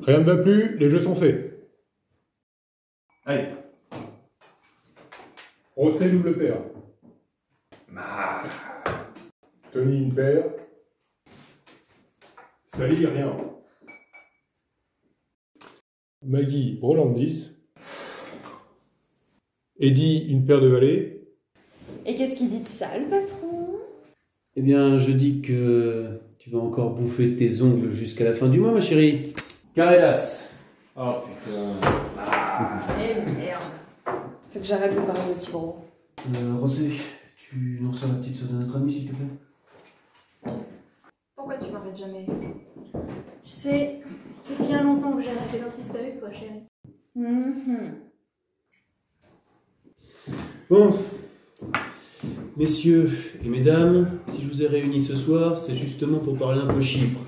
Rien ne va plus, les jeux sont faits. Allez. Rosset double paire. Ah. Tony une paire. Sally rien. Maggie Breland 10. Eddie une paire de valets. Et qu'est-ce qu'il dit de ça, le patron? Eh bien, je dis que tu vas encore bouffer tes ongles jusqu'à la fin du mois, ma chérie. Caredas. Oh putain. Eh merde. Faut que j'arrête de parler aussi gros. Rosé, tu nous ressors la petite sauce de notre ami, s'il te plaît? Pourquoi tu m'arrêtes jamais? Tu sais, ça fait bien longtemps que j'ai arrêté d'insister avec toi, chérie. Bon, messieurs et mesdames, si je vous ai réunis ce soir, c'est justement pour parler un peu chiffres.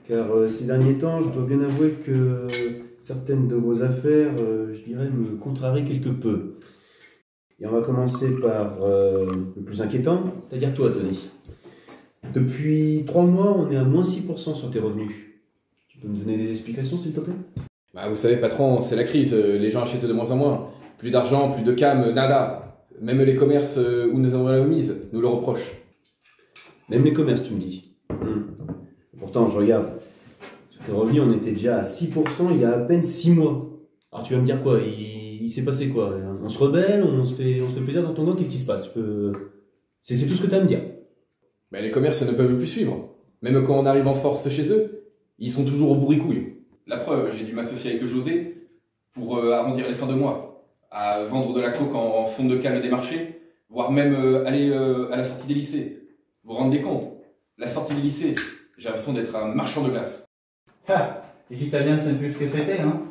Car ces derniers temps, je dois bien avouer que certaines de vos affaires, je dirais, me contrarient quelque peu. Et on va commencer par le plus inquiétant, c'est-à-dire toi, Tony. Depuis 3 mois, on est à moins 6% sur tes revenus. Tu peux me donner des explications, s'il te plaît? Bah vous savez patron, c'est la crise, les gens achètent de moins en moins. Plus d'argent, plus de cam, nada. Même les commerces où nous avons la mise nous le reprochent. Même les commerces, tu me dis. Pourtant, je regarde. Sur tes revenus, on était déjà à 6% il y a à peine 6 mois. Alors tu vas me dire quoi? Il s'est passé quoi? On se rebelle? On se fait plaisir dans ton dos? Qu'est-ce qui se passe? C'est tout ce que tu as à me dire. Mais les commerces ne peuvent plus suivre. Même quand on arrive en force chez eux, ils sont toujours au bourricouille. La preuve, j'ai dû m'associer avec José pour arrondir les fins de mois, à vendre de la coke en fond de cale des marchés, voire même aller à la sortie des lycées. Vous vous rendez compte? La sortie des lycées, j'ai l'impression d'être un marchand de glace. Ah, les Italiens savent plus ce que c'était, hein?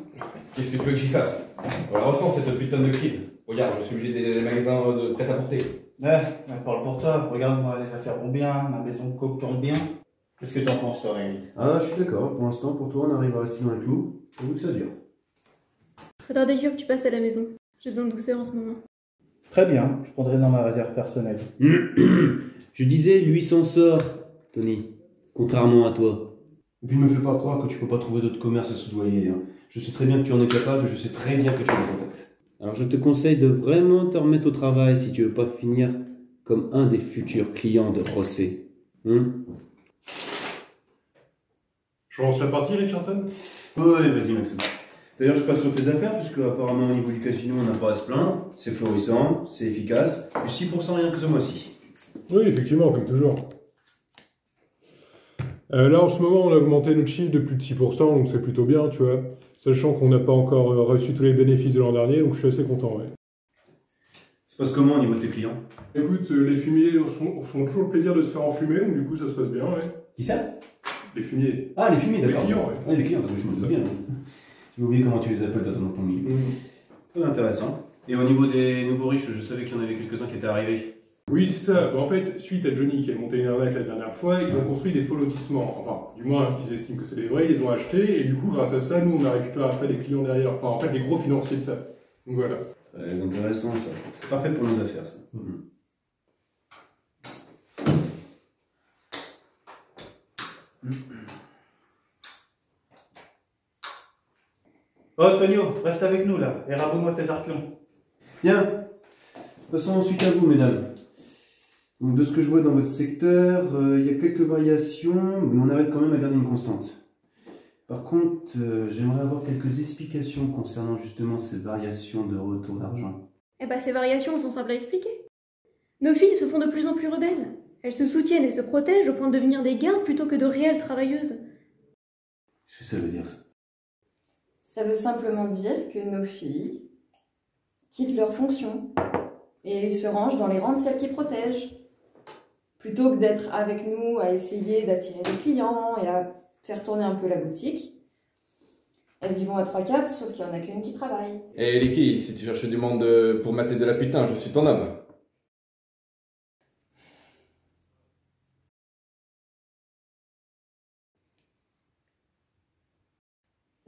Qu'est-ce que tu veux que j'y fasse? On la ressent cette putain de crise. Regarde, je suis obligé des magasins de prêt-à-porter. Ouais, mais parle pour toi. Regarde-moi, les affaires vont bien, ma maison de coke tourne bien. Qu'est-ce que t'en penses, toi, Rémi? Ah, je suis d'accord. Pour l'instant, pour toi, on arrive à rester dans le clou. Pourvu que ça dure. Faudra d'ailleurs que tu passes à la maison. J'ai besoin de douceur en ce moment. Très bien, je prendrai dans ma réserve personnelle. Je disais, lui s'en sort, Tony. Contrairement à toi. Et puis ne me fais pas croire que tu peux pas trouver d'autres commerces à soudoyer. Hein. Je sais très bien que tu en es capable, je sais très bien que tu en es contact. Alors je te conseille de vraiment te remettre au travail si tu veux pas finir comme un des futurs clients de Rosset. Je lance la partie, Richardson? Ouais, vas-y, Maxime. D'ailleurs, je passe sur tes affaires, puisque apparemment au niveau du casino, on n'a pas à se plaindre. C'est florissant, c'est efficace. Plus 6% rien que ce mois-ci. Oui, effectivement, comme toujours. Là, en ce moment, on a augmenté notre chiffre de plus de 6%, donc c'est plutôt bien, tu vois. Sachant qu'on n'a pas encore reçu tous les bénéfices de l'an dernier, donc je suis assez content, ouais. Ça se passe comment au niveau de tes clients? Écoute, les fumiers font toujours le plaisir de se faire enfumer, donc du coup, ça se passe bien, ouais. Qui ça? Les fumiers. Ah, les fumiers, d'accord. Les clients, ouais. Ouais, les clients, je me souviens bien. J'ai oublié comment tu les appelles, toi, dans ton milieu. Très intéressant. Et au niveau des nouveaux riches, je savais qu'il y en avait quelques-uns qui étaient arrivés. Oui, c'est ça. Bon, en fait, suite à Johnny qui a monté une arnaque la dernière fois, ils ont construit des faux lotissements. Enfin, du moins, ils estiment que c'est des vrais, ils les ont achetés, et du coup, grâce à ça, nous, on a récupéré après des clients derrière. Enfin, en fait, des gros financiers de ça. Donc voilà. C'est intéressant, ça. C'est parfait pour nos affaires, ça. Oh, Tonio, reste avec nous, là, et raboue-moi tes arclons. Bien. Passons ensuite à vous, mesdames. Donc, de ce que je vois dans votre secteur, il y a quelques variations, mais on arrive quand même à garder une constante. Par contre, j'aimerais avoir quelques explications concernant justement ces variations de retour d'argent. Eh ben, ces variations sont simples à expliquer. Nos filles se font de plus en plus rebelles. Elles se soutiennent et se protègent au point de devenir des gains plutôt que de réelles travailleuses. Qu'est-ce que ça veut dire, ça? Ça veut simplement dire que nos filles quittent leurs fonctions et se rangent dans les rangs de celles qui protègent. Plutôt que d'être avec nous à essayer d'attirer des clients et à faire tourner un peu la boutique, elles y vont à 3-4, sauf qu'il n'y en a qu'une qui travaille. Et Liki, si tu cherches du monde pour mater de la putain, je suis ton homme.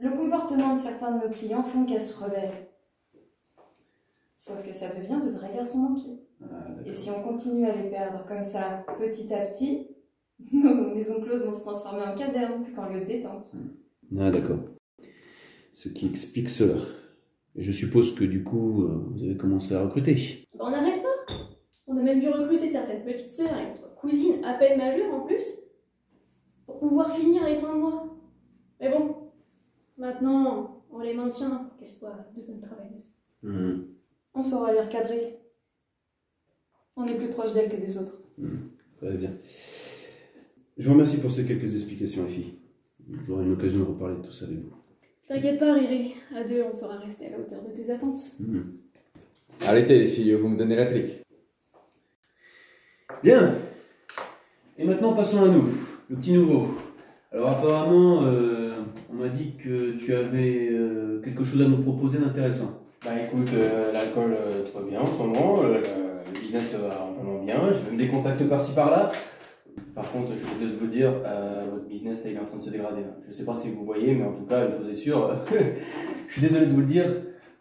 Le comportement de certains de nos clients font qu'elles se rebellent. Sauf que ça devient de vrais garçons manqués. Et si on continue à les perdre comme ça, petit à petit, nos maisons closes vont se transformer en caserne plus qu'en lieu de détente. Ah, d'accord. Ce qui explique cela. Et je suppose que du coup, vous avez commencé à recruter. Bah, on n'arrête pas. On a même dû recruter certaines petites sœurs et notre cousine à peine majeure en plus, pour pouvoir finir les fins de mois. Mais bon, maintenant, on les maintient pour qu'elles soient de bonnes travailleuses. On saura les recadrer. On est plus proche d'elles que des autres. Très bien. Je vous remercie pour ces quelques explications, les filles. J'aurai une occasion de reparler de tout ça avec vous. T'inquiète pas, Riri. À deux, on saura rester à la hauteur de tes attentes. Arrêtez les filles, vous me donnez la trique. Bien. Et maintenant, passons à nous, le petit nouveau. Alors apparemment, on m'a dit que tu avais quelque chose à nous proposer d'intéressant. Bah écoute, l'alcool, tout va bien en ce moment, le business va amplement bien, j'ai même des contacts par-ci par-là. Par contre, je suis désolé de vous le dire, votre business là, il est en train de se dégrader. Je sais pas si vous voyez, mais en tout cas, une chose est sûre, je suis désolé de vous le dire,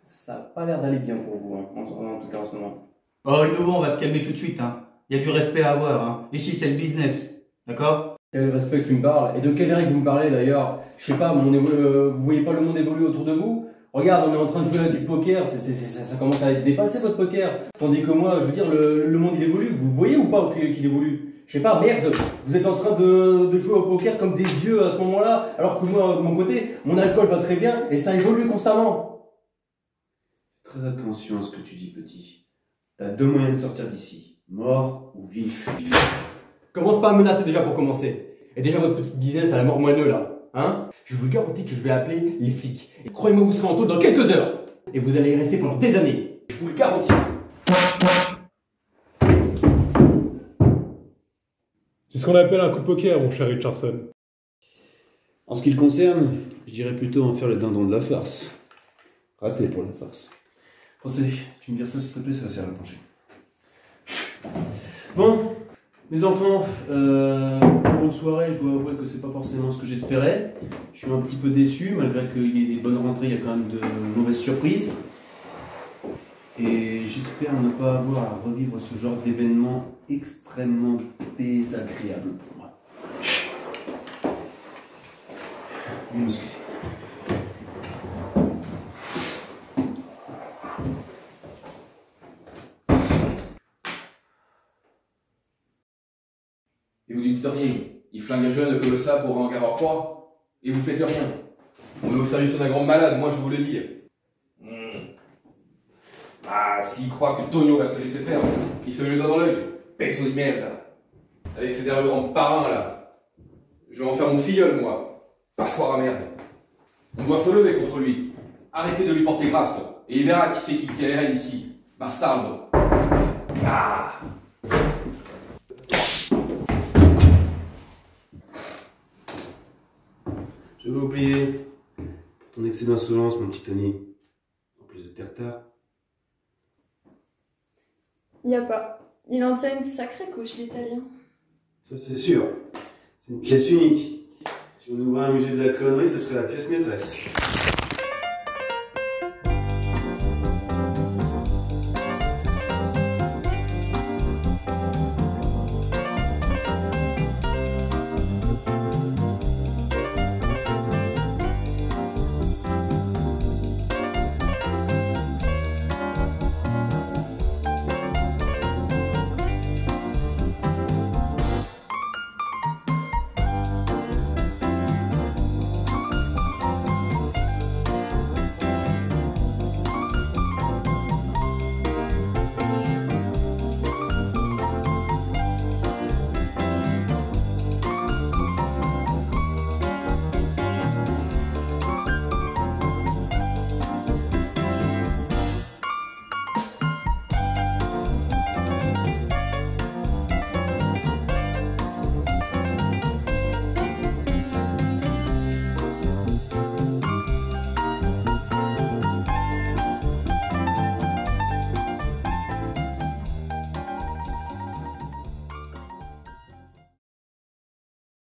ça n'a pas l'air d'aller bien pour vous, hein, en tout cas en ce moment. Oh, nouveau, on va se calmer tout de suite, hein. Il y a du respect à avoir, hein. Ici, c'est le business. D'accord? Quel respect que tu me parles, et de quel Eric vous me parlez d'ailleurs? Je sais pas, vous voyez pas le monde évoluer autour de vous? Regarde, on est en train de jouer à du poker, ça commence à être dépassé votre poker. Tandis que moi, je veux dire, le monde il évolue, vous voyez ou pas qu'il évolue? Je sais pas, merde, vous êtes en train de jouer au poker comme des vieux à ce moment-là, alors que moi, de mon côté, mon alcool va très bien et ça évolue constamment. Très attention à ce que tu dis, petit. T'as deux moyens de sortir d'ici. Mort ou vif. Commence pas à me menacer déjà pour commencer. Et déjà votre petite business à la mort moelleux là, hein? Je vous garantis que je vais appeler les flics. Et croyez-moi, vous serez en taule dans quelques heures. Et vous allez y rester pendant des années. Je vous le garantis. C'est ce qu'on appelle un coup de poker, mon cher Richardson. En ce qui le concerne, je dirais plutôt en faire le dindon de la farce. Raté pour la farce. Procédé, tu me vires ça s'il te plaît, ça va servir à plancher. Bon, mes enfants, pour une soirée, je dois avouer que c'est pas forcément ce que j'espérais. Je suis un petit peu déçu, malgré qu'il y ait des bonnes rentrées, il y a quand même de mauvaises surprises. Et j'espère ne pas avoir à revivre ce genre d'événement extrêmement désagréable pour moi. Vous m'excusez. Et vous dites rien. Il flingue un jeune comme ça pour en garder croix, et vous faites rien. On est au service d'un grand malade, moi je vous le dis. Ah, s'il croit que Tonio va se laisser faire, qu'il se met le doigt dans l'œil, pète son merde, là. Avec ses herbes en parrain, là. Je vais en faire mon filleul, moi. Passoire à merde. On doit se lever contre lui. Arrêtez de lui porter grâce. Et il verra qui c'est qui est là ici. Bastarde. Ah! Je vais oublier ton excès d'insolence, mon petit Tony. En plus de terre-terre. Y a pas. Il en tient une sacrée couche, l'italien. Ça, c'est sûr. C'est une pièce unique. Si on ouvrait un musée de la connerie, ce serait la pièce maîtresse.